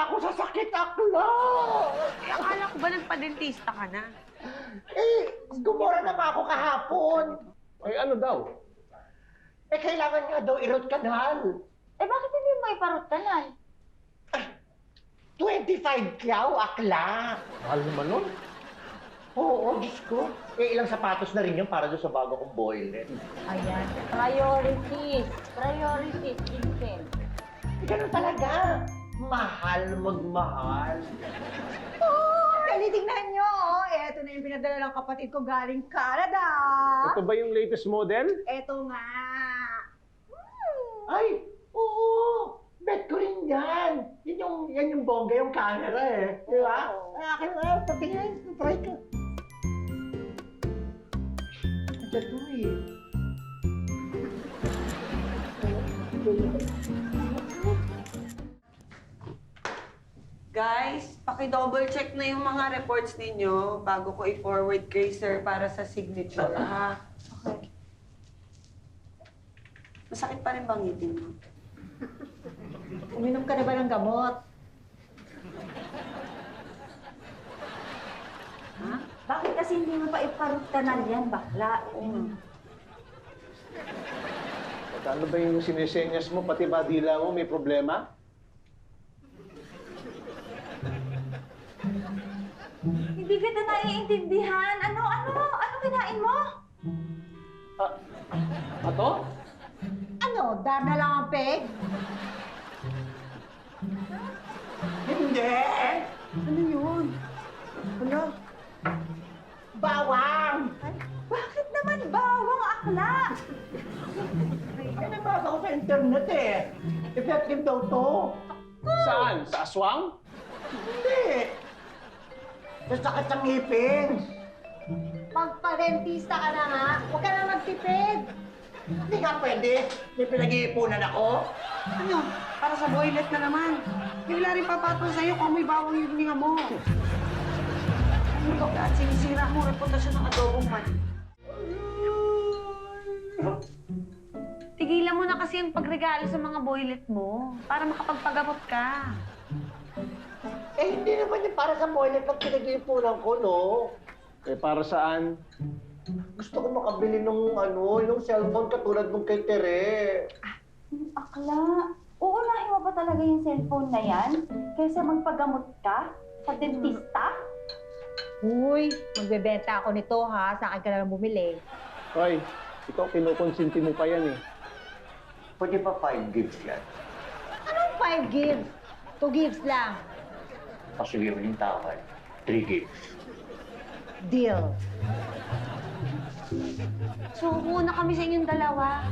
ako sa sakit, akla! Akala ko ba nagpa-dentista ka na? Gumora naman ako kahapon. Ay, ano daw? Kailangan nga daw i-root canal. Bakit hindi mo iparot kanal? 25 kyaw, akla. Mahal naman nun. Oo, Diyos ko. Ilang sapatos na rin yun para doon sa bago kong boylet. Ayan, priorities. Priorities, Vincent. Ganun talaga. Mahal magmahal. Tingnan nyo, eto na yung pinadala ng kapatid ko galing Canada. Ito ba yung latest model? Eto nga. Ay, oo. Bet ko rin yan. Yan yung bongga, yung camera eh. Di ba? Akin na, patingin. Try ka. Ito to eh. Guys, paki-double check na yung mga reports ninyo bago ko i-forward kay sir para sa signature, ha? Okay. Masakit pa rin bang ngipin mo? Uminom ka na ba ng gamot? Ha? Bakit kasi hindi mo pa iparot kanal yan, bakla? Ano ba yung sinesenyas mo? Pati ba dila mo may problema? Hindi kita naiintindihan. Ano kinain mo? Ato? Ano, dar na lang ang peg? Hindi! Ano yun? Ano? Bawang! Bakit naman bawang akla? Ay, nabasa ko sa internet eh. Effective daw to. Saan? Sa aswang? Hindi. Sa sakit ng ngipin. Magpa-dentista ka na nga. Huwag ka na magtipid. Hindi nga pwede. May pinag-iipunan ako. Ano? Para sa boylet na naman. Hindi wala rin papatol sa'yo kung may bawang yung hininga mo. Ano ka? At sinisira mo reputasyon ng adobong man. Tigilan mo na kasi ang pagregalo sa mga boylet mo para makapagpagamot ka. Hindi naman yung para sa boilet ang pinag-iipunan ko, no? Para saan? Gusto ko makabili nung cellphone katulad nung kay Tere. Akla, uunahin mo ba talaga yung cellphone na yan? Kaysa magpagamot ka sa dentista? Uy, magbebenta ako nito ha. Sa akin ka na lang bumili. Hoy, ikaw kinukonsinti mo pa yan eh. Pwede pa 5 gigs yan. Anong 5 gives? 2 gives lang. Sige mo yung tawad. 3 gigs. Deal. Suko na kami sa inyong dalawa.